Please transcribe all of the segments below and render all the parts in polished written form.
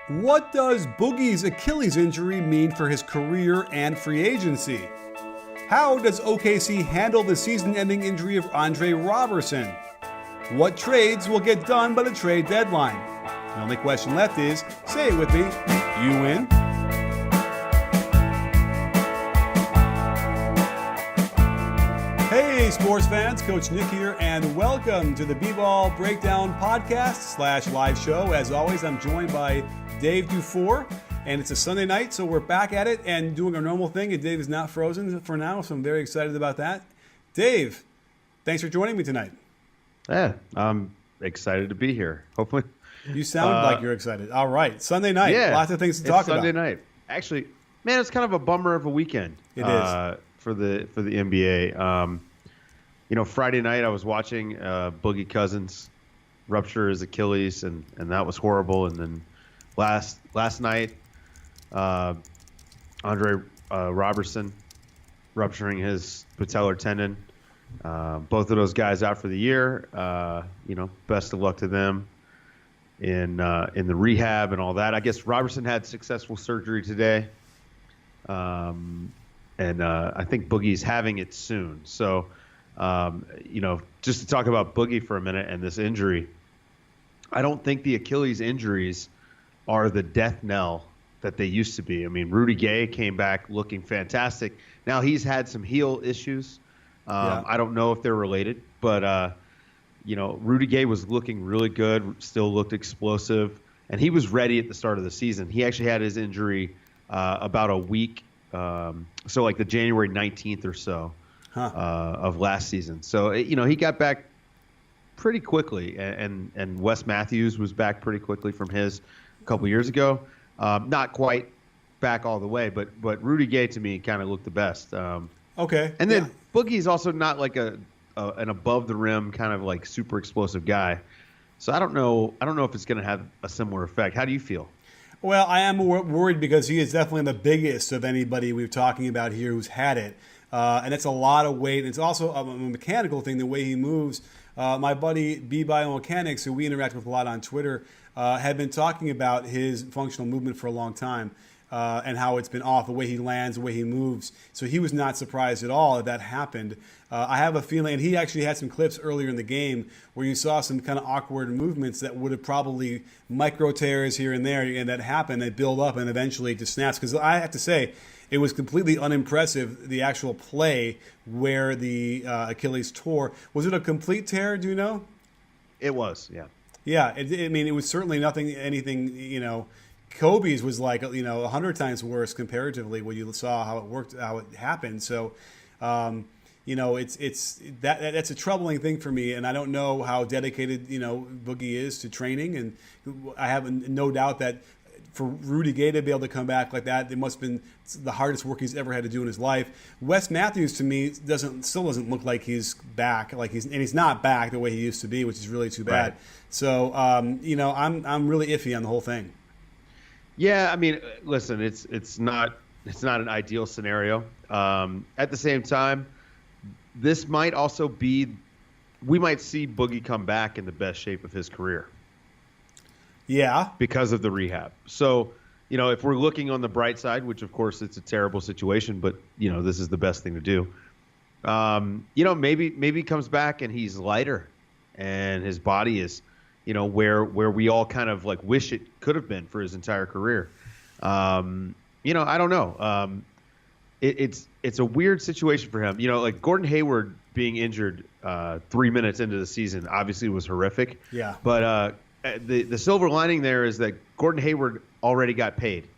What does Boogie's Achilles injury mean for his career and free agency? How does OKC handle the season-ending injury of Andre Roberson? What trades will get done by the trade deadline? The only question left is, say it with me, you win. Hey sports fans, Coach Nick here, and welcome to the B-Ball Breakdown podcast / live show. As always, I'm joined by Dave Dufour, and it's a Sunday night, so we're back at it and doing our normal thing, and Dave is not frozen for now, so I'm very excited about that. Dave, thanks for joining me tonight. Yeah, I'm excited to be here. Hopefully. You sound like you're excited. All right, Sunday night, yeah, lots of things to talk about. Sunday night. Actually, man, it's kind of a bummer of a weekend. It is. For the NBA. Friday night I was watching Boogie Cousins rupture his Achilles, and that was horrible. And then last night, Andre Roberson rupturing his patellar tendon. Both of those guys out for the year. Best of luck to them in the rehab and all that. I guess Roberson had successful surgery today. And I think Boogie's having it soon. So, just to talk about Boogie for a minute and this injury, I don't think the Achilles injuries are the death knell that they used to be. I mean, Rudy Gay came back looking fantastic. Now he's had some heel issues. I don't know if they're related, but, Rudy Gay was looking really good, still looked explosive, and he was ready at the start of the season. He actually had his injury about a week. So like the January 19th or so of last season. So, he got back pretty quickly, and Wes Matthews was back pretty quickly from his a couple years ago. Not quite back all the way, but Rudy Gay to me kind of looked the best. Okay. And then Boogie's also not like an above the rim kind of like super explosive guy. So I don't know if it's going to have a similar effect. How do you feel? Well, I am worried because he is definitely the biggest of anybody we're talking about here who's had it. And it's a lot of weight. It's also a mechanical thing, the way he moves. My buddy B-Biomechanics, who we interact with a lot on Twitter, had been talking about his functional movement for a long time and how it's been off, the way he lands, the way he moves. So he was not surprised at all that happened. I have a feeling, and he actually had some clips earlier in the game where you saw some kind of awkward movements that would have probably micro tears here and there, and that happen, they build up, and eventually it just snaps. Because I have to say, it was completely unimpressive, the actual play where the Achilles tore. Was it a complete tear, do you know? It was, yeah. Yeah, it was certainly anything, Kobe's was like, 100 times worse comparatively when you saw how it worked, how it happened. So, that's a troubling thing for me, and I don't know how dedicated Boogie is to training, and I have no doubt that for Rudy Gay to be able to come back like that, it must have been the hardest work he's ever had to do in his life. Wes Matthews to me still doesn't look like he's back, and he's not back the way he used to be, which is really too bad. Right. So I'm really iffy on the whole thing. Yeah, I mean, listen, it's not an ideal scenario. At the same time, this might also be, we might see Boogie come back in the best shape of his career. Yeah. Because of the rehab. So, if we're looking on the bright side, which of course it's a terrible situation, but this is the best thing to do. Maybe he comes back and he's lighter and his body is, where we all kind of like wish it could have been for his entire career. I don't know. It's a weird situation for him. Like Gordon Hayward being injured 3 minutes into the season obviously was horrific. Yeah. But the silver lining there is that Gordon Hayward already got paid.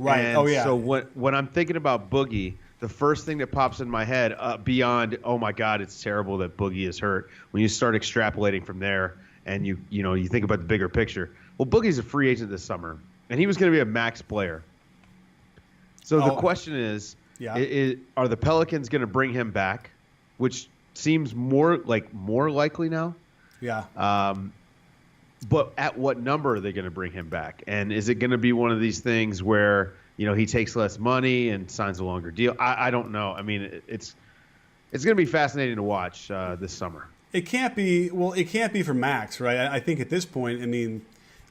Right. And so when I'm thinking about Boogie, the first thing that pops in my head beyond, oh my God, it's terrible that Boogie is hurt, when you start extrapolating from there and you think about the bigger picture. Well, Boogie's a free agent this summer, and he was going to be a max player. So the question is, are the Pelicans going to bring him back, which seems more likely now? Yeah. But at what number are they going to bring him back? And is it going to be one of these things where, he takes less money and signs a longer deal? I don't know. I mean, it's going to be fascinating to watch this summer. It can't be for Max, right? I think at this point,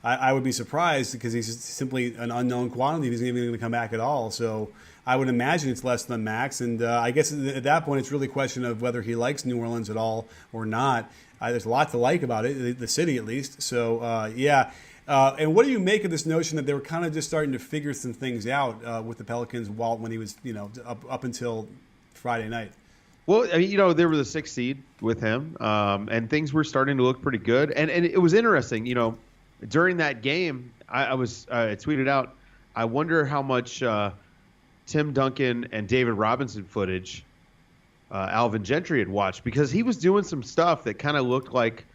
I would be surprised because he's simply an unknown quantity. He's not even going to come back at all. So I would imagine it's less than max. And I guess at that point, it's really a question of whether he likes New Orleans at all or not. There's a lot to like about it, the city at least. So, yeah. And what do you make of this notion that they were kind of just starting to figure some things out with the Pelicans when he was, up until Friday night? Well, I mean, they were the 6th seed with him, and things were starting to look pretty good. And it was interesting, during that game, I tweeted out, I wonder how much Tim Duncan and David Robinson footage Alvin Gentry had watched, because he was doing some stuff that kind of looked like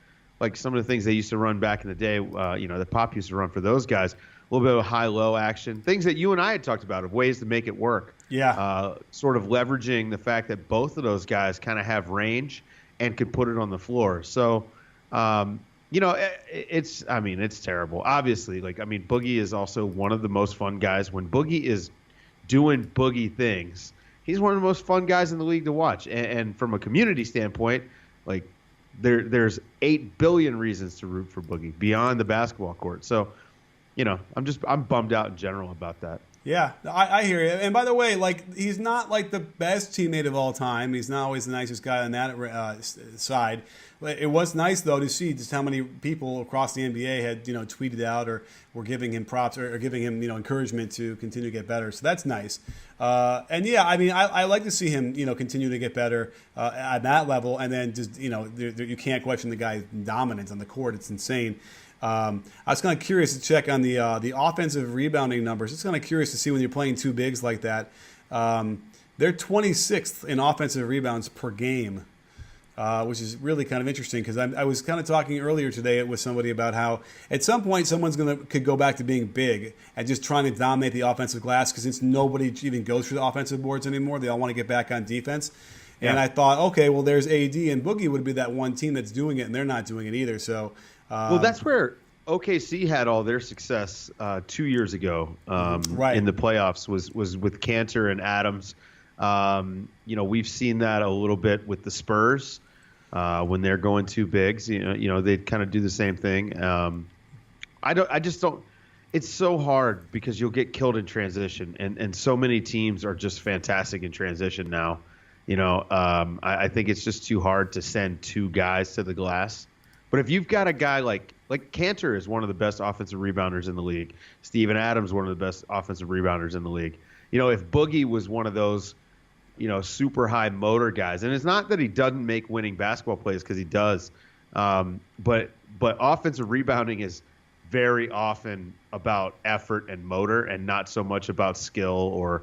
some of the things they used to run back in the day, that Pop used to run for those guys. A little bit of high-low action, things that you and I had talked about of ways to make it work. Yeah. Sort of leveraging the fact that both of those guys kind of have range and could put it on the floor. So, it's terrible. Obviously, Boogie is also one of the most fun guys. When Boogie is doing Boogie things, he's one of the most fun guys in the league to watch. And from a community standpoint, there's 8 billion reasons to root for Boogie beyond the basketball court. So, I'm bummed out in general about that. Yeah, I hear you. And by the way, he's not the best teammate of all time. He's not always the nicest guy on that side. It was nice though to see just how many people across the NBA had tweeted out or were giving him props or giving him encouragement to continue to get better. So that's nice. And yeah, I like to see him continue to get better at that level. And then just you can't question the guy's dominance on the court. It's insane. I was kind of curious to check on the offensive rebounding numbers. It's kind of curious to see when you're playing two bigs like that. They're 26th in offensive rebounds per game, which is really kind of interesting because I was kind of talking earlier today with somebody about how at some point someone's could go back to being big and just trying to dominate the offensive glass because since nobody even goes through the offensive boards anymore, they all want to get back on defense. Yeah. And I thought, okay, well, there's AD and Boogie would be that one team that's doing it, and they're not doing it either. So. Well, that's where OKC had all their success 2 years ago right. in the playoffs was with Cantor and Adams. We've seen that a little bit with the Spurs when they're going two bigs. They kind of do the same thing. I just don't. It's so hard because you'll get killed in transition, and so many teams are just fantastic in transition now. I think it's just too hard to send two guys to the glass. But if you've got a guy like Cantor is one of the best offensive rebounders in the league. Steven Adams, one of the best offensive rebounders in the league. If Boogie was one of those, super high motor guys, and it's not that he doesn't make winning basketball plays because he does, but offensive rebounding is very often about effort and motor and not so much about skill or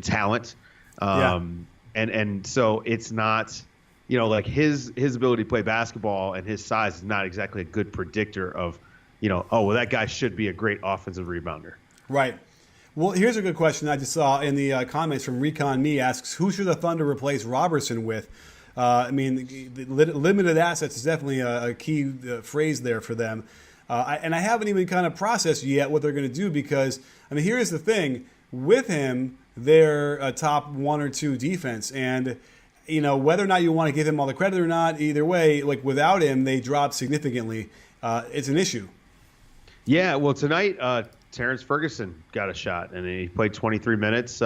talent. And so it's not. His ability to play basketball and his size is not exactly a good predictor of, that guy should be a great offensive rebounder. Right. Well, here's a good question I just saw in the comments from Recon Me asks, who should the Thunder replace Roberson with? The limited assets is definitely a key phrase there for them. And I haven't even kind of processed yet what they're going to do because, here's the thing. With him, they're a top 1 or 2 defense. And whether or not you want to give him all the credit or not, either way, without him, they drop significantly. It's an issue. Yeah, well, tonight, Terrence Ferguson got a shot, and he played 23 minutes.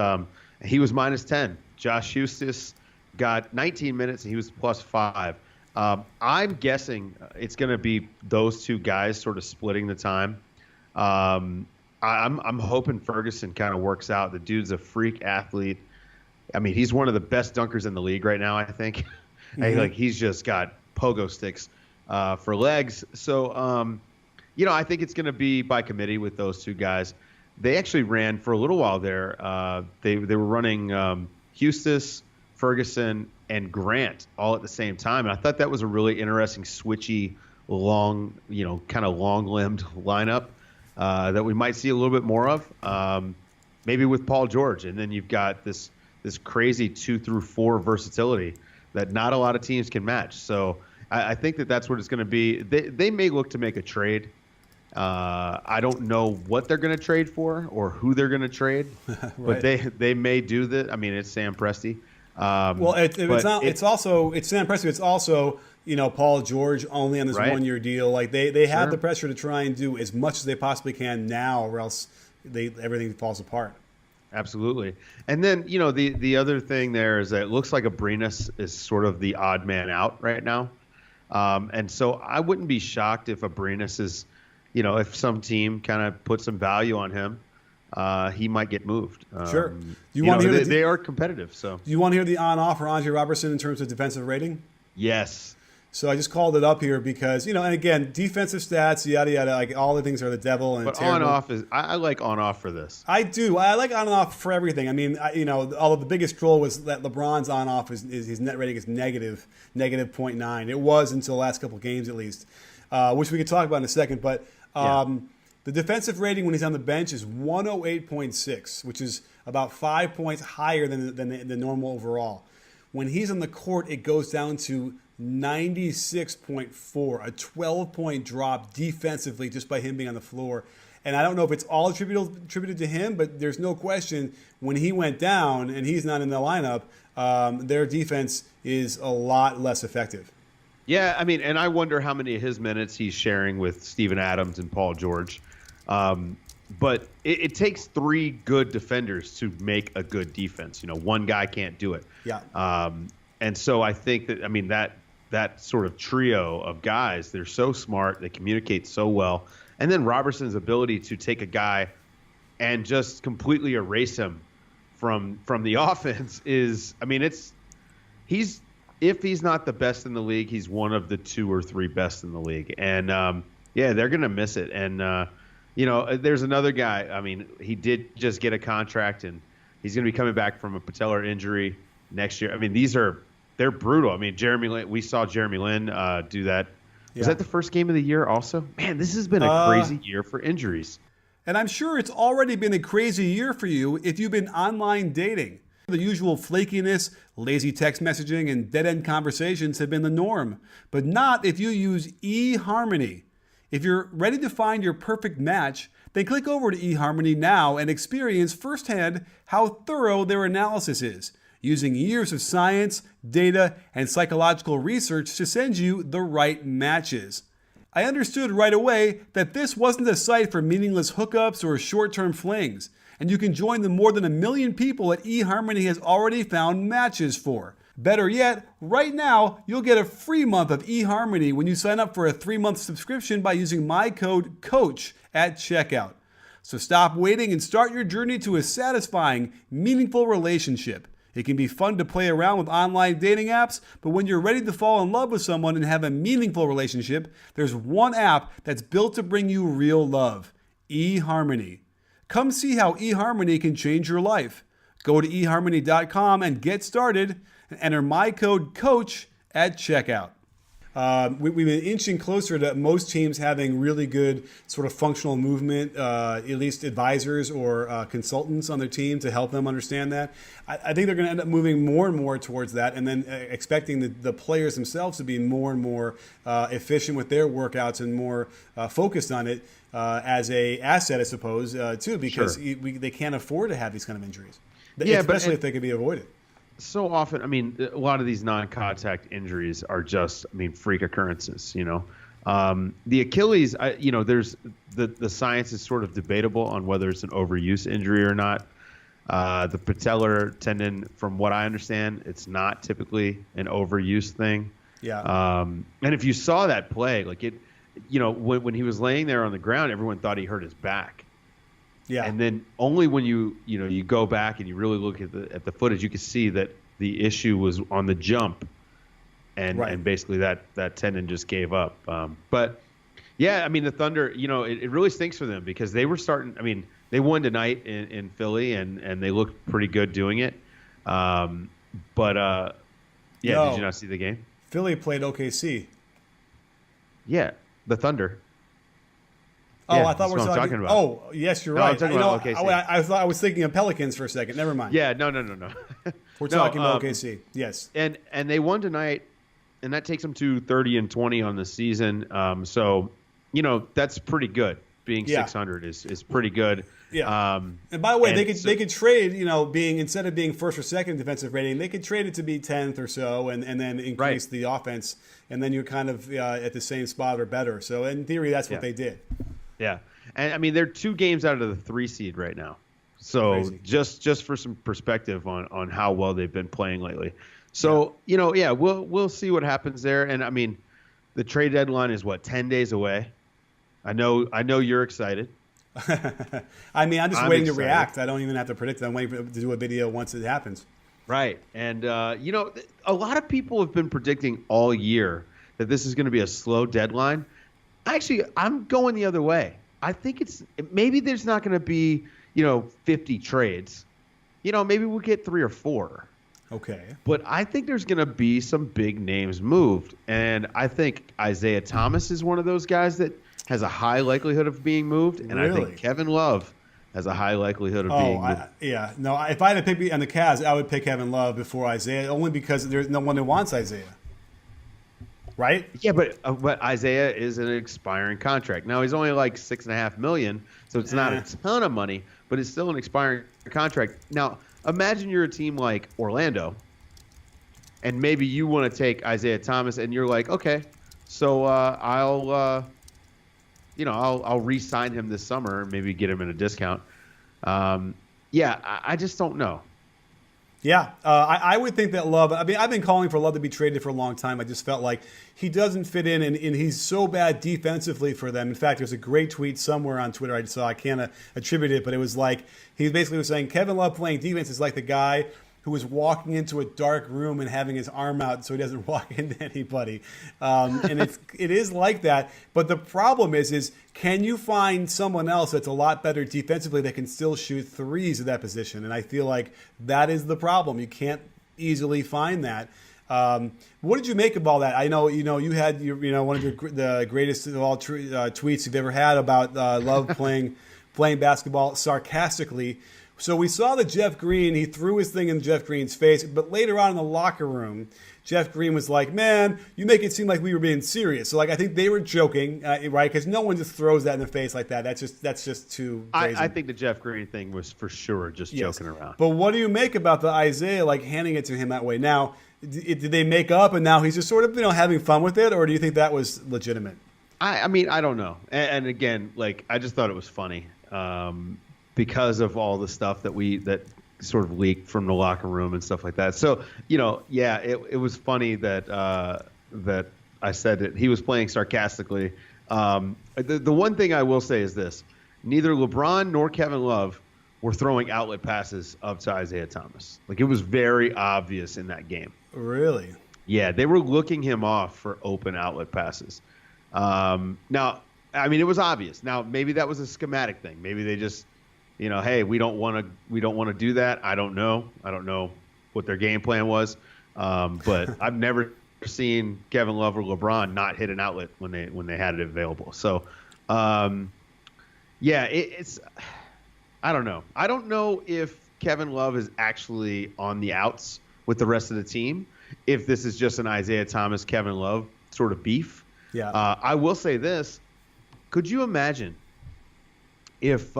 He was minus 10. Josh Huestis got 19 minutes, and he was plus 5. I'm guessing it's going to be those two guys sort of splitting the time. I'm hoping Ferguson kind of works out. The dude's a freak athlete. He's one of the best dunkers in the league right now, I think. Mm-hmm. He's just got pogo sticks for legs. So, I think it's going to be by committee with those two guys. They actually ran for a little while there. They were running Huestis, Ferguson, and Grant all at the same time. And I thought that was a really interesting, switchy, long, kind of long-limbed lineup that we might see a little bit more of, maybe with Paul George. And then you've got this crazy 2 through 4 versatility that not a lot of teams can match. So I think that's what it's going to be. They may look to make a trade. I don't know what they're going to trade for or who they're going to trade, right. But they may do that. It's Sam Presti. It's Sam Presti. It's also Paul George only on this Right. 1-year deal. Like they have Sure. the pressure to try and do as much as they possibly can now, or else everything falls apart. Absolutely. And then, the other thing there is that it looks like Abrinas is sort of the odd man out right now. And so I wouldn't be shocked if Abrinas is, if some team kind of puts some value on him, he might get moved. Sure. Do you want to hear they are competitive. So do you want to hear the on-off for Andre Roberson in terms of defensive rating? yes. So I just called it up here because, and again, defensive stats, yada, yada, like all the things are the devil. And But terrible. on-off I like on-off for this. I do. I like on and off for everything. I mean, although the biggest troll was that LeBron's on off is his net rating is negative 0.9. It was until the last couple of games at least, which we could talk about in a second. But the defensive rating when he's on the bench is 108.6, which is about 5 points higher than the normal overall. When he's on the court, it goes down to 96.4, a 12-point drop defensively just by him being on the floor. And I don't know if it's all attributed to him, but there's no question when he went down and he's not in the lineup, their defense is a lot less effective. Yeah, I mean, and I wonder how many of his minutes he's sharing with Steven Adams and Paul George. But it takes 3 good defenders to make a good defense. One guy can't do it. Yeah. And so I think that sort of trio of guys, they're so smart, they communicate so well. And then Robertson's ability to take a guy and just completely erase him from the offense is, I mean, if he's not the best in the league, he's one of the 2 or 3 best in the league. And they're going to miss it. And there's another guy. I mean, he did just get a contract, and he's going to be coming back from a patellar injury next year. I mean, they're brutal. I mean, Jeremy Lin, we saw Jeremy Lin do that. Was that the first game of the year also? Man, this has been a crazy year for injuries. And I'm sure it's already been a crazy year for you if you've been online dating. The usual flakiness, lazy text messaging, and dead-end conversations have been the norm, but not if you use eHarmony. If you're ready to find your perfect match, then click over to eHarmony now and experience firsthand how thorough their analysis is, using years of science, data, and psychological research to send you the right matches. I understood right away that this wasn't a site for meaningless hookups or short-term flings, and you can join the more than 1 million people that eHarmony has already found matches for. Better yet, right now, you'll get a free month of eHarmony when you sign up for a 3-month subscription by using my code COACH at checkout. So stop waiting and start your journey to a satisfying, meaningful relationship. It can be fun to play around with online dating apps, but when you're ready to fall in love with someone and have a meaningful relationship, there's one app that's built to bring you real love: eHarmony. Come see how eHarmony can change your life. Go to eHarmony.com and get started, and enter my code COACH at checkout. We've been inching closer to most teams having really good sort of functional movement, at least advisors or consultants on their team to help them understand that. I think they're going to end up moving more and more towards that, and then expecting the players themselves to be more and more efficient with their workouts and more focused on it as a asset, I suppose, too, because they can't afford to have these kind of injuries, especially if they can be avoided. So often, I mean, a lot of these non-contact injuries are just, I mean, freak occurrences, The Achilles, there's the science is sort of debatable on whether it's an overuse injury or not. The patellar tendon, from what I understand, it's not typically an overuse thing. Yeah. And if you saw that play, like it, when he was laying there on the ground, everyone thought he hurt his back. Yeah. And then only when you go back and you really look at the footage, you can see that the issue was on the jump, and basically that tendon just gave up. But yeah, I mean, the Thunder, it really stinks for them because they were starting. I mean, they won tonight in Philly and they looked pretty good doing it. Did you not see the game? Philly played OKC. Yeah, the Thunder. Oh, Yeah, I thought we were that's what I'm talking talking about. Oh, yes, you're No, right. I'm talking about OKC. I thought I was thinking of Pelicans for a second. Never mind. Yeah, no. We're talking about OKC. Yes. And they won tonight, and that takes them to 30-20 on the season. So, that's pretty good. being Yeah. 600 is pretty good. Yeah. And by the way, and they could trade, being instead of being first or second defensive rating, they could trade it to be 10th or so, and then increase the offense, and then you're kind of at the same spot or better. So in theory, that's what they did. Yeah, and I mean they're 2 games out of the 3 seed right now. So Crazy. just for some perspective on how well they've been playing lately. So we'll see what happens there. And I mean, the trade deadline is 10 days away. I know you're excited. I mean, I'm just waiting excited to react. I don't even have to predict it. I'm waiting to do a video once it happens. Right. And, a lot of people have been predicting all year that this is going to be a slow deadline. Actually, I'm going the other way. I think maybe there's not going to be, 50 trades. Maybe we'll get 3 or 4. Okay. But I think there's going to be some big names moved. And I think Isaiah Thomas is one of those guys that has a high likelihood of being moved. And I think Kevin Love has a high likelihood of being moved. No, if I had to pick on the Cavs, I would pick Kevin Love before Isaiah, only because there's no one who wants Isaiah. Right? Yeah, but Isaiah is an expiring contract. Now, he's only like $6.5 million, so it's not a ton of money, but it's still an expiring contract. Now, imagine you're a team like Orlando, and maybe you want to take Isaiah Thomas, and you're like, okay, so I'll re-sign him this summer and maybe get him at a discount. I just don't know. Yeah, I would think that Love. I mean, I've been calling for Love to be traded for a long time. I just felt like he doesn't fit in, and he's so bad defensively for them. In fact, there's a great tweet somewhere on Twitter I saw. I can't attribute it, but it was like he basically was saying Kevin Love playing defense is like the guy who was walking into a dark room and having his arm out so he doesn't walk into anybody. And it is like that. But the problem is can you find someone else that's a lot better defensively that can still shoot threes at that position? And I feel like that is the problem. You can't easily find that. What did you make of all that? I know you had one of the greatest of all tweets you've ever had about Love playing basketball sarcastically. So we saw that Jeff Green, he threw his thing in Jeff Green's face, but later on in the locker room, Jeff Green was like, man, you make it seem like we were being serious. So, I think they were joking, right? Because no one just throws that in the face like that. That's just too crazy. I think the Jeff Green thing was for sure just joking around. But what do you make about the Isaiah, handing it to him that way? Now, did they make up and now he's just sort of, having fun with it? Or do you think that was legitimate? I mean, I don't know. And again, I just thought it was funny. Because of all the stuff that sort of leaked from the locker room and stuff like that. So, it was funny that that I said that he was playing sarcastically. The one thing I will say is this. Neither LeBron nor Kevin Love were throwing outlet passes up to Isaiah Thomas. It was very obvious in that game. Really? Yeah, they were looking him off for open outlet passes. Now, I mean, it was obvious. Now, maybe that was a schematic thing. Maybe they just hey, we don't want to do that. I don't know what their game plan was, but I've never seen Kevin Love or LeBron not hit an outlet when they had it available. So, it's I don't know. I don't know if Kevin Love is actually on the outs with the rest of the team. If this is just an Isaiah Thomas, Kevin Love sort of beef. Yeah. I will say this: could you imagine if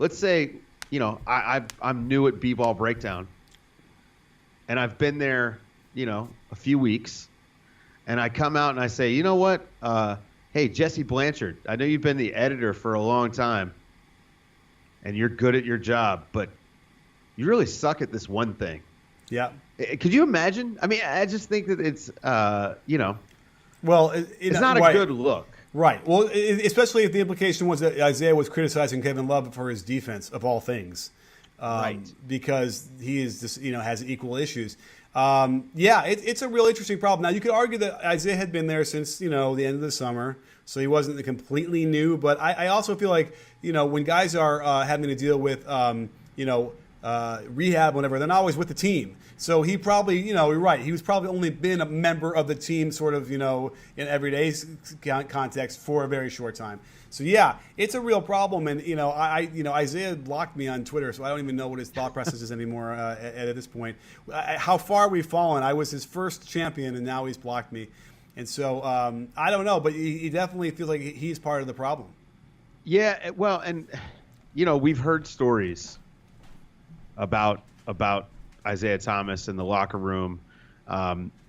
let's say, I'm new at B-Ball Breakdown, and I've been there, a few weeks, and I come out and I say, you know what? Hey, Jesse Blanchard, I know you've been the editor for a long time, and you're good at your job, but you really suck at this one thing. Yeah. Could you imagine? I mean, I just think that it's, well, it's not a good look. Right. Well, especially if the implication was that Isaiah was criticizing Kevin Love for his defense of all things, right? Because he is just has equal issues. It's a real interesting problem. Now you could argue that Isaiah had been there since the end of the summer, so he wasn't completely new. But I also feel like when guys are having to deal with rehab, whatever, they're not always with the team. So he probably, you're right. He was probably only been a member of the team sort of, in everyday context for a very short time. So, it's a real problem. And, Isaiah blocked me on Twitter, so I don't even know what his thought process is anymore at this point. How far we've fallen. I was his first champion, and now he's blocked me. And so I don't know, but he definitely feels like he's part of the problem. Yeah, well, and we've heard stories about Isaiah Thomas in the locker room.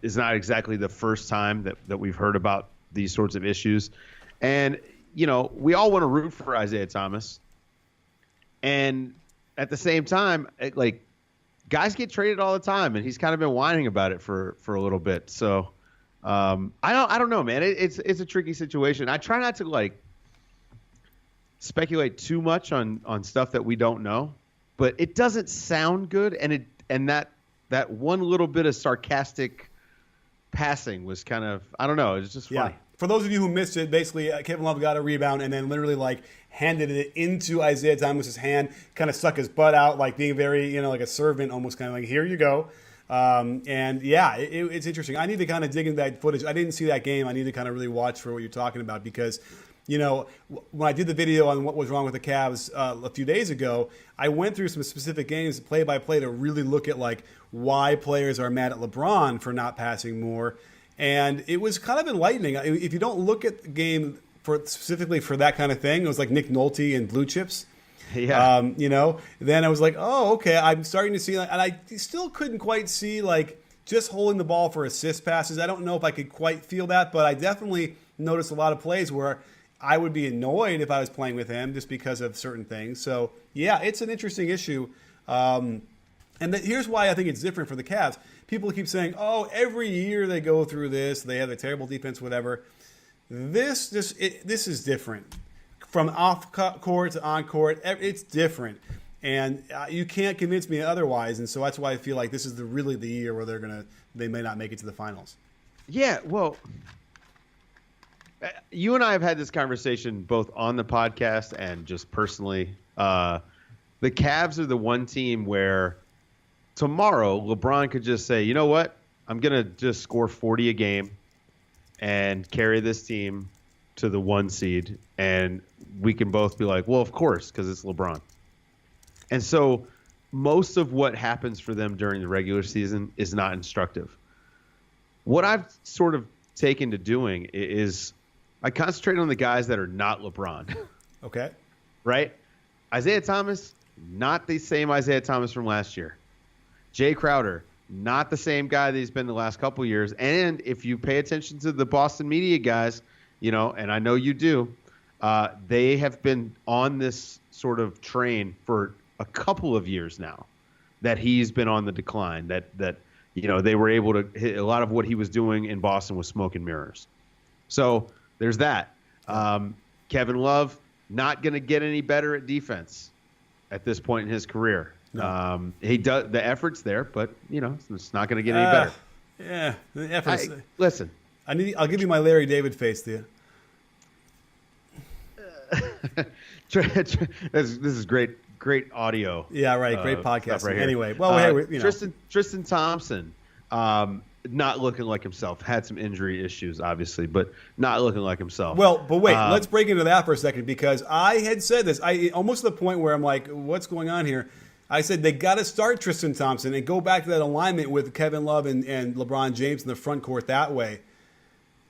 Is not exactly the first time that we've heard about these sorts of issues. And, we all want to root for Isaiah Thomas. And at the same time, guys get traded all the time, and he's kind of been whining about it for a little bit. So I don't know, man. It's a tricky situation. I try not to speculate too much on stuff that we don't know, but it doesn't sound good. And that one little bit of sarcastic passing was kind of, I don't know, it's just funny. Yeah. For those of you who missed it, basically Kevin Love got a rebound and then literally handed it into Isaiah Thomas's hand, kind of stuck his butt out, being very, like a servant, almost kind of here you go. And yeah, it's interesting. I need to kind of dig into that footage. I didn't see that game. I need to kind of really watch for what you're talking about because, when I did the video on what was wrong with the Cavs a few days ago, I went through some specific games play by play to really look at why players are mad at LeBron for not passing more. And it was kind of enlightening. If you don't look at the game specifically for that kind of thing, it was like Nick Nolte and Blue Chips. Yeah. Then I was like, oh, okay. I'm starting to see, and I still couldn't quite see just holding the ball for assist passes. I don't know if I could quite feel that, but I definitely noticed a lot of plays where I would be annoyed if I was playing with him just because of certain things. So yeah, it's an interesting issue. And here's why I think it's different for the Cavs. People keep saying, oh, every year they go through this. They have a terrible defense, whatever. This is different. From off court to on court, it's different. And you can't convince me otherwise. And so that's why I feel like this is really the year where they may not make it to the finals. Yeah, well, you and I have had this conversation both on the podcast and just personally. The Cavs are the one team where tomorrow LeBron could just say, you know what, I'm going to just score 40 a game and carry this team to the 1 seed. And we can both be like, well, of course, because it's LeBron. And so most of what happens for them during the regular season is not instructive. What I've sort of taken to doing is I concentrate on the guys that are not LeBron. Okay. Right? Isaiah Thomas, not the same Isaiah Thomas from last year. Jay Crowder, not the same guy that he's been the last couple of years. And if you pay attention to the Boston media guys, and I know you do, they have been on this sort of train for a couple of years now that he's been on the decline, that they were able to hit a lot of what he was doing in Boston was smoke and mirrors. So there's that. Kevin Love, not going to get any better at defense at this point in his career. No. He does, the effort's there, but it's not going to get any better. Yeah, the efforts. Listen, I'll give you my Larry David face, Thea. This is great audio. Yeah, right. Great podcast. Right anyway, well, hey, Tristan Thompson, not looking like himself. Had some injury issues, obviously, but not looking like himself. Well, but wait, let's break into that for a second because I had said this. I almost to the point where I'm like, what's going on here? I said they got to start Tristan Thompson and go back to that alignment with Kevin Love and LeBron James in the front court that way.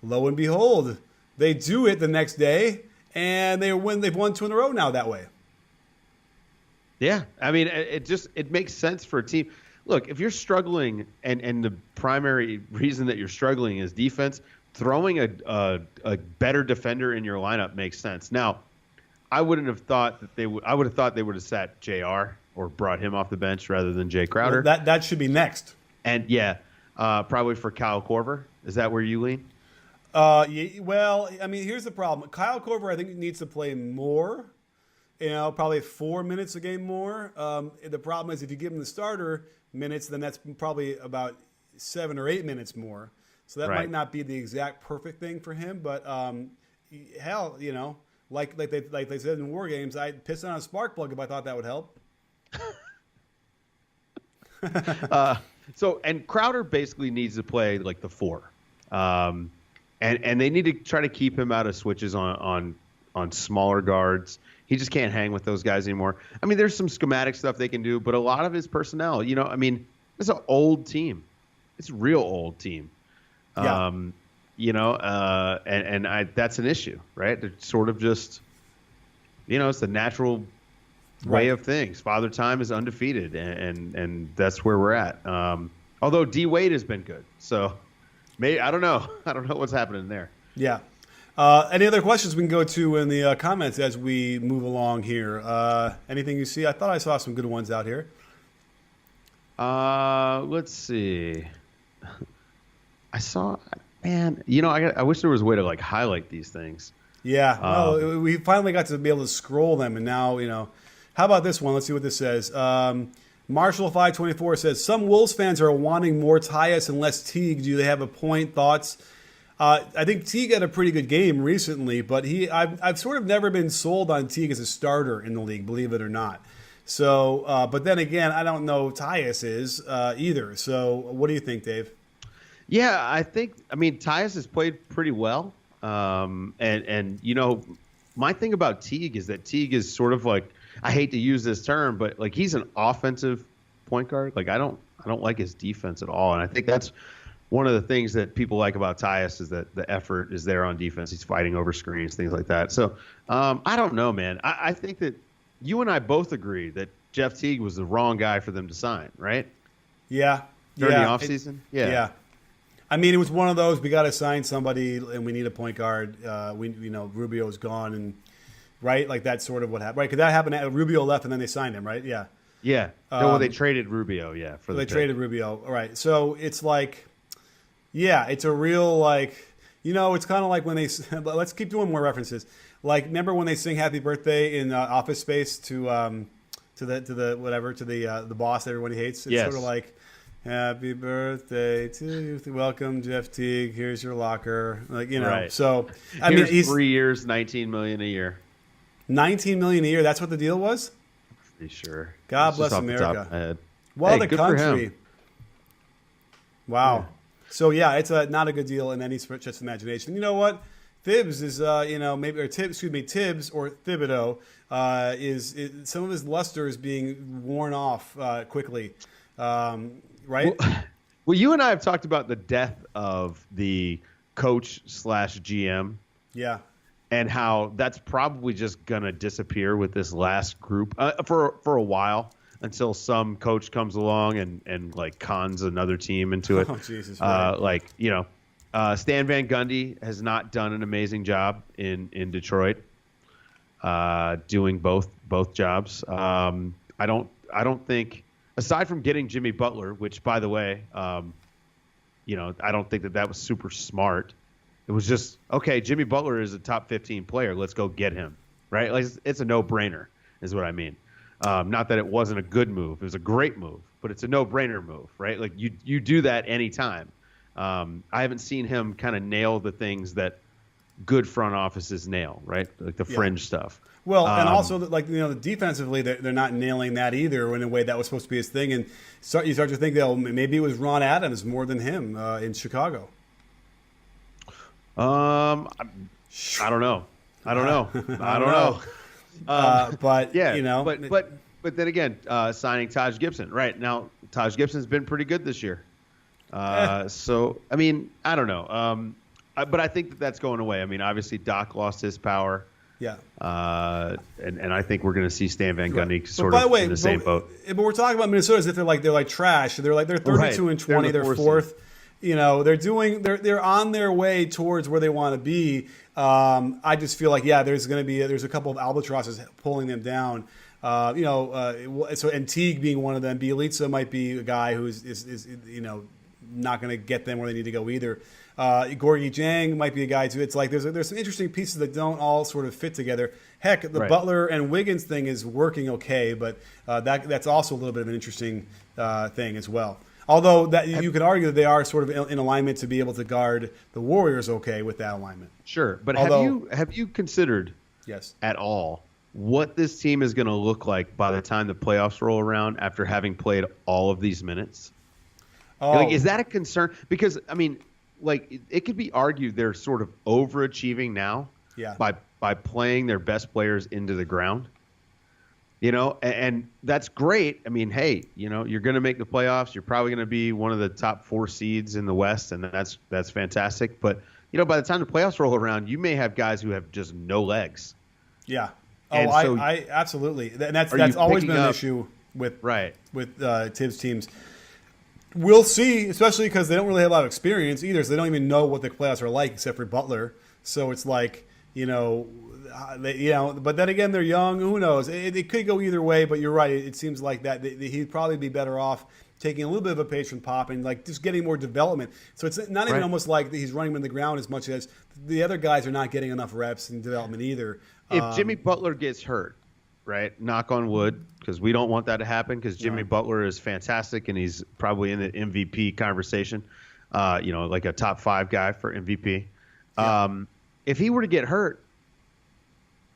Lo and behold, they do it the next day, and they've won 2 in a row now that way. Yeah, I mean, it makes sense for a team. Look, if you're struggling and the primary reason that you're struggling is defense, throwing a better defender in your lineup makes sense. Now, I wouldn't have thought that I would have thought they would have sat JR or brought him off the bench rather than Jay Crowder. Well, that should be next. And probably for Kyle Korver. Is that where you lean? Yeah, well, I mean, here's the problem. Kyle Korver, I think, needs to play more. Probably 4 minutes a game more. The problem is if you give him the starter minutes, then that's probably about 7 or 8 minutes more. So that might not be the exact perfect thing for him. But hell, like they said in War Games, I'd piss on a spark plug if I thought that would help. And Crowder basically needs to play like the 4. And they need to try to keep him out of switches on smaller guards. He just can't hang with those guys anymore. I mean, there's some schematic stuff they can do, but a lot of his personnel, it's an old team. It's a real old team. Yeah. That's an issue, right? They're sort of just it's the natural way of things. Father Time is undefeated, and that's where we're at. Although D Wade has been good, so maybe I don't know. I don't know what's happening there. Yeah. Any other questions we can go to in the comments as we move along here? Anything you see? I thought I saw some good ones out here. Let's see. I wish there was a way to like highlight these things. Yeah. Well, we finally got to be able to scroll them, and now, how about this one? Let's see what this says. Marshall524 says, some Wolves fans are wanting more Tyus and less Teague. Do they have a point? Thoughts? I think Teague had a pretty good game recently, but I've sort of never been sold on Teague as a starter in the league, believe it or not. So, but then again, I don't know Tyus is either. So what do you think, Dave? Yeah, Tyus has played pretty well. And my thing about Teague is that Teague is sort of like, I hate to use this term, but like he's an offensive point guard. Like I don't like his defense at all. And I think that's one of the things that people like about Tyus is that the effort is there on defense. He's fighting over screens, things like that. So I don't know, man. I think that you and I both agree that Jeff Teague was the wrong guy for them to sign, right? Yeah. During the offseason? Yeah. I mean, it was one of those, we got to sign somebody and we need a point guard. Rubio's gone, and right? Like that's sort of what happened, right? Because that happened. Rubio left and then they signed him, right? Yeah. Yeah. They traded Rubio, yeah. They traded Rubio. All right. So it's like, yeah, it's a real like, it's kind of like when they, let's keep doing more references. Like, remember when they sing Happy Birthday in Office Space to the boss that everyone hates? It's sort of like, happy birthday to you. Welcome, Jeff Teague. Here's your locker. Like, right. So, he's 3 years, $19 million a year. $19 million a year. That's what the deal was? Pretty sure. God bless America. Well, the country. Wow. Yeah. So, yeah, it's not a good deal in any stretch of imagination. You know what? Tibbs is, Tibbs or Thibodeau is some of his luster is being worn off quickly, right? Well, you and I have talked about the death of the coach/GM. Yeah. And how that's probably just gonna disappear with this last group for a while until some coach comes along and like cons another team into it. Oh, Jesus! Right. Stan Van Gundy has not done an amazing job in Detroit, doing both jobs. I don't think, aside from getting Jimmy Butler, which by the way, I don't think that was super smart. It was just, okay, Jimmy Butler is a top 15 player. Let's go get him, right? Like it's a no-brainer is what I mean. Not that it wasn't a good move. It was a great move, but it's a no-brainer move, right? Like you do that anytime. I haven't seen him kind of nail the things that good front offices nail, right? Like the fringe stuff. Well, and also defensively, they're not nailing that either in a way that was supposed to be his thing. And you start to think that maybe it was Ron Adams more than him in Chicago. I don't know. I don't know. But yeah, but then again, signing Taj Gibson right now. Taj Gibson's been pretty good this year. So I mean, I don't know. But I think that's going away. I mean, obviously Doc lost his power. Yeah. And I think we're going to see Stan Van Gundy sort of in the same boat. But we're talking about Minnesota as if they're like trash. They're 32-20. They're fourth. They're on their way towards where they want to be. I just feel like there's a couple of albatrosses pulling them down. And Teague being one of them. Bielitsa might be a guy who is not going to get them where they need to go either. Gorgie Jang might be a guy too. It's like there's some interesting pieces that don't all sort of fit together. Heck, the Butler and Wiggins thing is working okay, but that's also a little bit of an interesting thing as well. Although that you could argue that they are sort of in alignment to be able to guard the Warriors okay with that alignment. Sure, but have you considered at all what this team is going to look like by the time the playoffs roll around after having played all of these minutes? Oh. Like, is that a concern? Because I mean, like it could be argued they're sort of overachieving now by playing their best players into the ground. And that's great. I mean, hey, you're going to make the playoffs. You're probably going to be one of the top 4 seeds in the West, and that's fantastic. But, by the time the playoffs roll around, you may have guys who have just no legs. Yeah. Oh, And so I absolutely, and that's are you always picking been an up- issue with right. Tibbs teams. We'll see, especially because they don't really have a lot of experience either, so they don't even know what the playoffs are like except for Butler. So it's like, but then again, they're young. Who knows? It could go either way, but you're right. It seems like that he'd probably be better off taking a little bit of a page from Pop and like just getting more development. So it's not even Right. almost like he's running him in the ground as much as the other guys are not getting enough reps and development either. If Jimmy Butler gets hurt, right? Knock on wood, because we don't want that to happen. Because Jimmy Butler is fantastic and he's probably in the MVP conversation. Like a top 5 guy for MVP. Yeah. If he were to get hurt,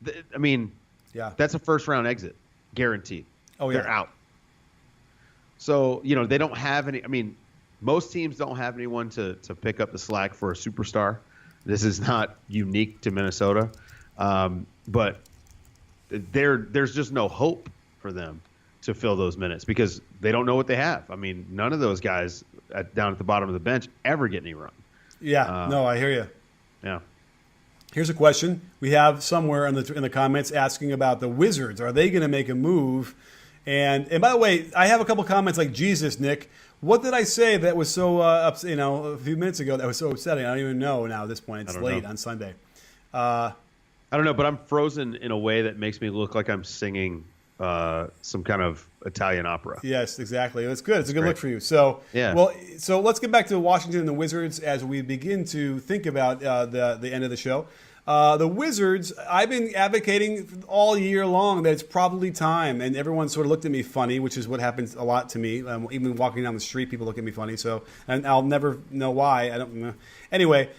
that's a first round exit, guaranteed. Oh yeah, they're out. So they don't have any. I mean, most teams don't have anyone to pick up the slack for a superstar. This is not unique to Minnesota, but there's just no hope for them to fill those minutes because they don't know what they have. I mean, none of those guys down at the bottom of the bench ever get any run. Yeah, no, I hear you. Yeah. Here's a question we have somewhere in the comments asking about the Wizards. Are they going to make a move? And by the way, I have a couple comments like, Jesus, Nick, what did I say that was so a few minutes ago that was so upsetting? I don't even know now at this point. It's late on Sunday. I don't know, but I'm frozen in a way that makes me look like I'm singing some kind of Italian opera. Yes, exactly. It's good. It's a good Great. look for you. So, yeah. Well, so let's get back to Washington and the Wizards as we begin to think about the end of the show. The Wizards, I've been advocating all year long that it's probably time, and everyone sort of looked at me funny, which is what happens a lot to me. Even walking down the street, people look at me funny. So, and I'll never know why. I don't know. Anyway,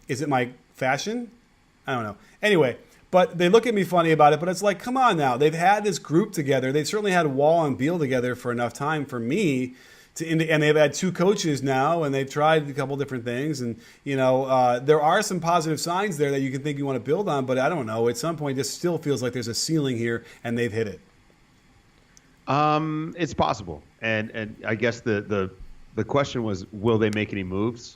is it my fashion? I don't know. Anyway. But they look at me funny about it, but it's like, come on now. They've had this group together. They've certainly had Wall and Beal together for enough time for me. And they've had 2 coaches now, and they've tried a couple different things. And, there are some positive signs there that you can think you want to build on, but I don't know. At some point, this still feels like there's a ceiling here, and they've hit it. It's possible. And I guess the question was, will they make any moves?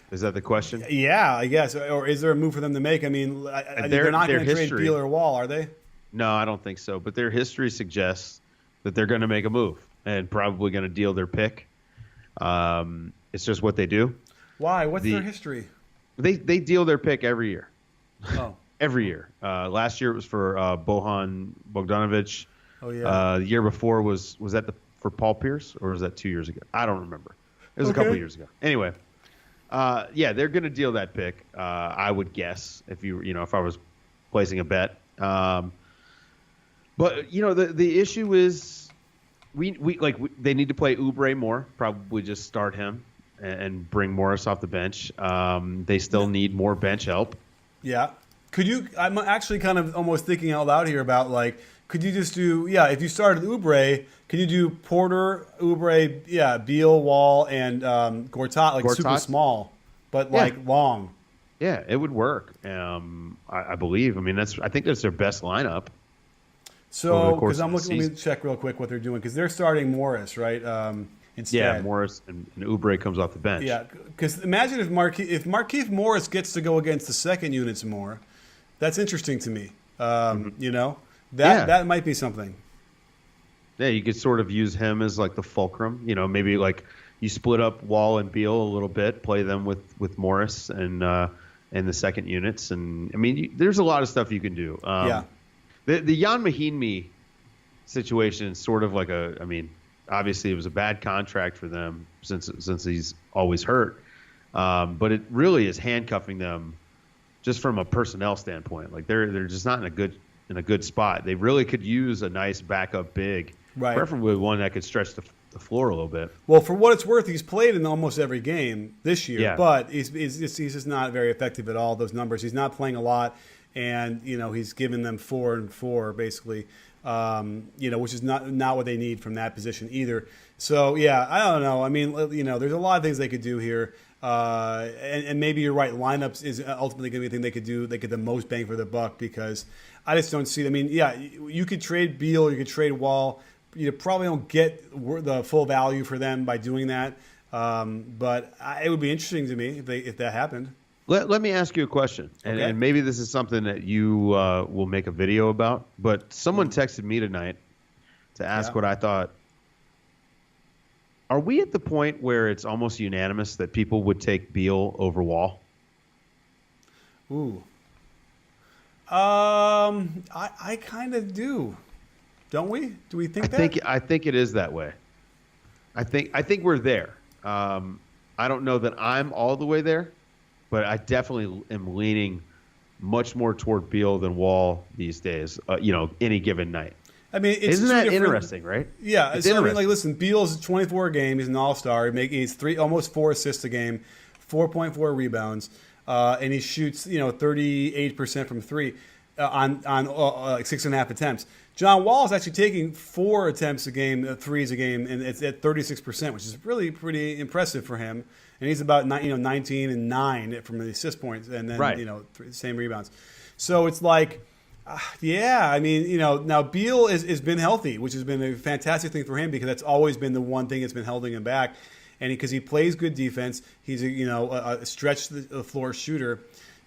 Is that the question? Yeah, I guess. Or is there a move for them to make? I mean, they're not going to trade Beal or Wall, are they? No, I don't think so. But their history suggests that they're going to make a move and probably going to deal their pick. It's just what they do. Why? What's their history? They deal their pick every year. Oh. Every year. Last year it was for Bojan Bogdanovic. Oh, yeah. The year before was that for Paul Pierce, or was that 2 years ago? I don't remember. It was a couple years ago. Anyway. They're going to deal that pick. I would guess if I was placing a bet. But the issue is we they need to play Oubre more. Probably just start him and bring Morris off the bench. They still need more bench help. Yeah. I'm actually kind of almost thinking out loud here about could you just do, if you started Oubre, could you do Porter, Oubre, Beal, Wall, and Gortat, Gortat? super small, but long? Yeah, it would work. I believe. I mean, I think that's their best lineup. So, because let me check real quick what they're doing, because they're starting Morris, right? Instead. Yeah, Morris and Oubre comes off the bench. Yeah, because imagine if Markieff Morris gets to go against the second units more. That's interesting to me. That might be something. Yeah, you could sort of use him as the fulcrum. Maybe you split up Wall and Beal a little bit, play them with Morris and the second units, and I mean, there's a lot of stuff you can do. The Jan Mahinmi situation is sort of obviously it was a bad contract for them since he's always hurt, but it really is handcuffing them just from a personnel standpoint. They're just not in a good spot. They really could use a nice backup big, preferably one that could stretch the floor a little bit. Well, for what it's worth, he's played in almost every game this year, but he's just not very effective at all. Those numbers, he's not playing a lot, and he's given them 4 and 4 basically, which is not what they need from that position either. So I don't know. I mean, there's a lot of things they could do here. And maybe you're right. Lineups is ultimately going to be the thing they could do. They get the most bang for the buck because I just don't see. I mean, you could trade Beal, you could trade Wall. You probably don't get the full value for them by doing that. But it would be interesting to me if that happened. Let me ask you a question, and, Okay. and maybe this is something that you will make a video about. But someone texted me tonight to ask Yeah. what I thought. Are we at the point where it's almost unanimous that people would take Beal over Wall? Ooh. I kind of do, don't we? Do we think that? I think it is that way. I think we're there. I don't know that I'm all the way there, but I definitely am leaning much more toward Beal than Wall these days. Any given night. I mean, it's Isn't two that different- interesting, right? Yeah. It's So I mean, interesting. like, listen, Beal's 24 a game. He's an all-star. He's almost 4 assists a game, 4.4 rebounds, and he shoots 38% from three on like 6.5 attempts. John Wall is actually taking 4 attempts a game, threes a game, and it's at 36%, which is really pretty impressive for him. And he's about 19 and 9 from the assist points, and then Right. same rebounds. So it's like, yeah, I mean, now Beal has been healthy, which has been a fantastic thing for him because that's always been the one thing that's been holding him back. And because he plays good defense, he's a stretch the floor shooter.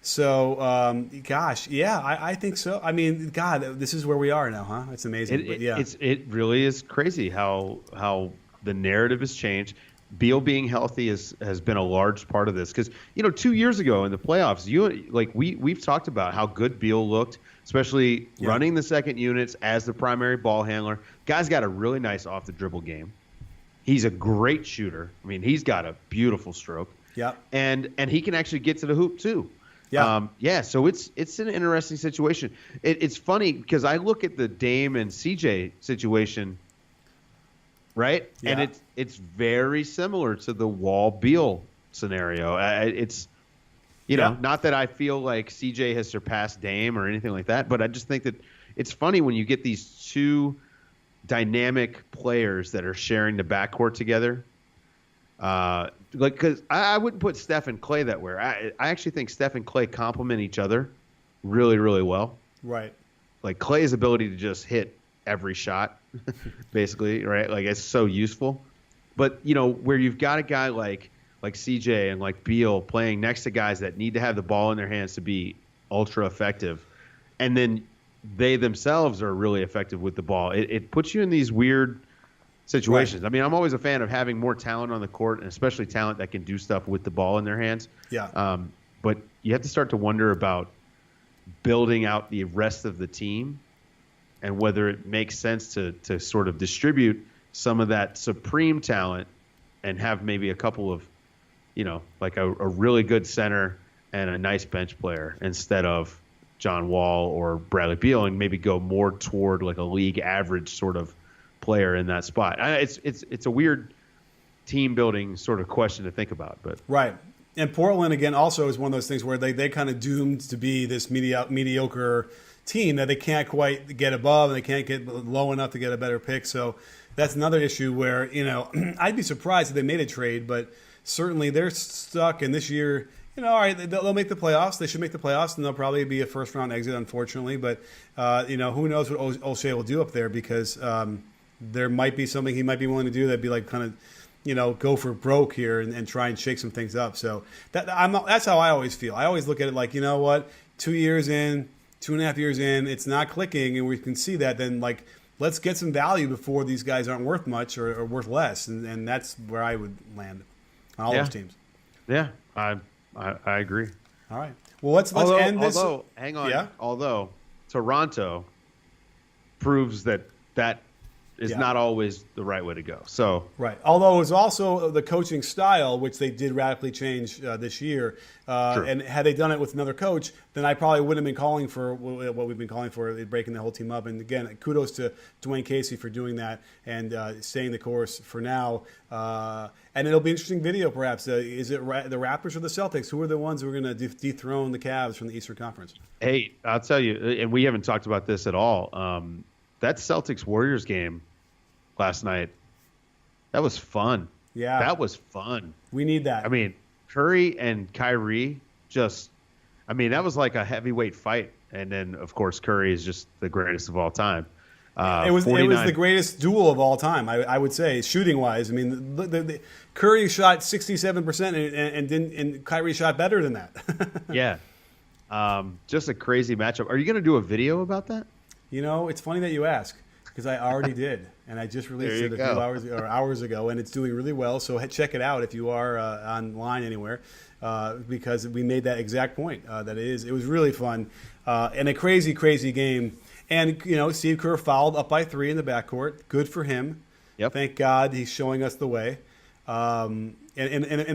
So, gosh, yeah, I think so. I mean, God, this is where we are now, huh? It's amazing. But yeah. It really is crazy how the narrative has changed. Beal being healthy has been a large part of this because 2 years ago in the playoffs, we've talked about how good Beal looked, especially running the second units as the primary ball handler. Guy's got a really nice off the dribble game. He's a great shooter. I mean, he's got a beautiful stroke. Yeah. And he can actually get to the hoop too. Yeah. So it's an interesting situation. It's funny because I look at the Dame and CJ situation, right? Yeah. And it's very similar to the Wall Beal scenario. It's not that I feel like CJ has surpassed Dame or anything like that, but I just think that it's funny when you get these two dynamic players that are sharing the backcourt together. Because I wouldn't put Steph and Clay that way. I actually think Steph and Clay complement each other really, really well. Right. Like Clay's ability to just hit every shot, basically, right? Like it's so useful. But where you've got a guy like CJ and like Beal playing next to guys that need to have the ball in their hands to be ultra effective, and then they themselves are really effective with the ball. It puts you in these weird situations. Right. I mean, I'm always a fan of having more talent on the court, and especially talent that can do stuff with the ball in their hands. Yeah. But you have to start to wonder about building out the rest of the team and whether it makes sense to sort of distribute some of that supreme talent and have maybe a couple of, like a really good center and a nice bench player instead of John Wall or Bradley Beal, and maybe go more toward like a league average sort of player in that spot. It's a weird team building sort of question to think about, but right. And Portland again also is one of those things where they kind of doomed to be this mediocre team that they can't quite get above and they can't get low enough to get a better pick. So that's another issue where I'd be surprised if they made a trade, but certainly they're stuck. And this year, all right, they'll make the playoffs. They should make the playoffs, and they'll probably be a first-round exit, unfortunately. But, who knows what O'Shea will do up there because there might be something he might be willing to do that'd be like kind of, go for broke here and try and shake some things up. So that's how I always feel. I always look at it like, 2 years in, 2.5 years in, it's not clicking, and we can see that. Then, like, let's get some value before these guys aren't worth much or worth less. And that's where I would land on all those teams. Yeah, I agree. All right. Well, let's end this. Although, hang on. Yeah? Although Toronto proves that is not always the right way to go. So right. Although it was also the coaching style, which they did radically change this year. And had they done it with another coach, then I probably wouldn't have been calling for what we've been calling for, breaking the whole team up. And again, kudos to Dwayne Casey for doing that and staying the course for now. And it'll be an interesting video, perhaps. Is it the Raptors or the Celtics? Who are the ones who are going to dethrone the Cavs from the Eastern Conference? Hey, I'll tell you, and we haven't talked about this at all. That Celtics-Warriors game last night, that was fun. Yeah. That was fun. We need that. I mean, Curry and Kyrie that was like a heavyweight fight. And then, of course, Curry is just the greatest of all time. It was the greatest duel of all time, I would say, shooting wise. I mean, the Curry shot 67% and Kyrie shot better than that. Yeah, just a crazy matchup. Are you going to do a video about that? You know, it's funny that you ask because I already did, and I just released it a few hours ago, and it's doing really well. So check it out if you are online anywhere, because we made that exact point that it was really fun and a crazy, crazy game. And, you know, Steve Kerr fouled up by 3 in the backcourt. Good for him. Yep. Thank God he's showing us the way. And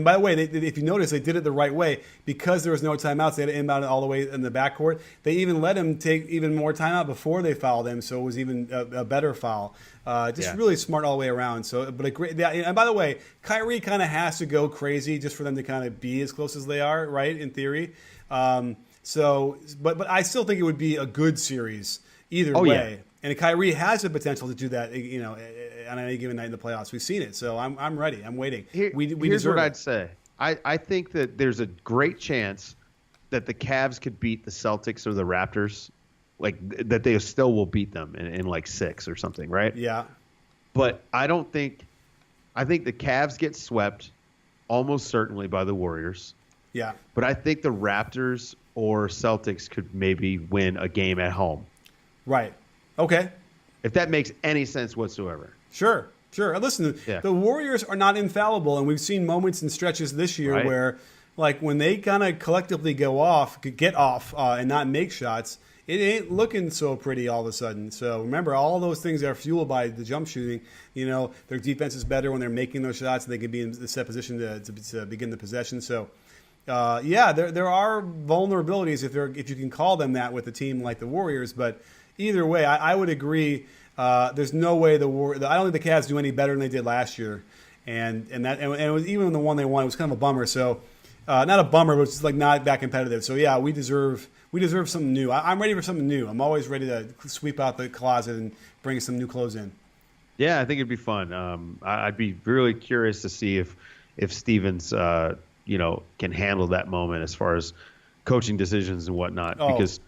by the way, if you notice, they did it the right way. Because there was no timeouts, they had to inbound it all the way in the backcourt. They even let him take even more timeout before they fouled him, so it was even a better foul. Really smart all the way around. So, but a great. And by the way, Kyrie kind of has to go crazy just for them to kind of be as close as they are, right? In theory. But I still think it would be a good series. Either way, yeah. And Kyrie has the potential to do that, you know, on any given night in the playoffs. We've seen it, so I'm ready. I'm waiting. Here's what I'd say. I think that there's a great chance that the Cavs could beat the Celtics or the Raptors, like that they still will beat them in like 6 or something, right? Yeah. But I think the Cavs get swept almost certainly by the Warriors. Yeah. But I think the Raptors or Celtics could maybe win a game at home. Right. Okay. If that makes any sense whatsoever. Sure. Listen, The Warriors are not infallible, and we've seen moments and stretches this year where, like, when they kind of collectively get off, and not make shots, it ain't looking so pretty all of a sudden. So remember, all those things are fueled by the jump shooting. You know, their defense is better when they're making those shots. They can be in the set position to begin the possession. So, there are vulnerabilities if you can call them that with a team like the Warriors, but. Either way, I would agree. There's no way I don't think the Cavs do any better than they did last year, and it was even the one they won. It was kind of a bummer. So, not a bummer, but it's like not that competitive. So yeah, we deserve something new. I'm ready for something new. I'm always ready to sweep out the closet and bring some new clothes in. Yeah, I think it'd be fun. I'd be really curious to see if Stevens, can handle that moment as far as coaching decisions and whatnot, because,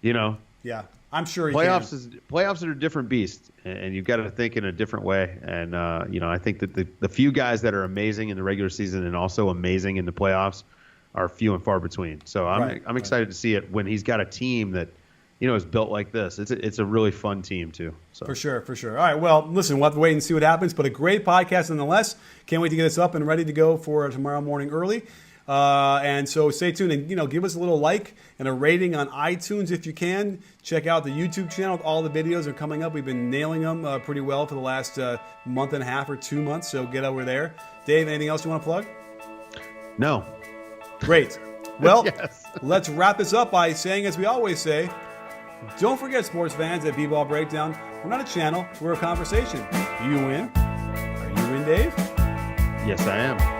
Yeah. I'm sure playoffs are a different beast, and you've got to think in a different way. And I think that the few guys that are amazing in the regular season and also amazing in the playoffs are few and far between. So I'm excited to see it when he's got a team that is built like this. It's a really fun team too. So. For sure. All right. Well, listen, we'll have to wait and see what happens. But a great podcast nonetheless. Can't wait to get this up and ready to go for tomorrow morning early. And so stay tuned and, give us a little like and a rating on iTunes if you can. Check out the YouTube channel. All the videos are coming up. We've been nailing them pretty well for the last month and a half or 2 months. So get over there. Dave, anything else you want to plug? No. Great. Well, yes. Let's wrap this up by saying, as we always say, don't forget, sports fans, at B-Ball Breakdown, we're not a channel, we're a conversation. Do you win? Are you in, Dave? Yes, I am.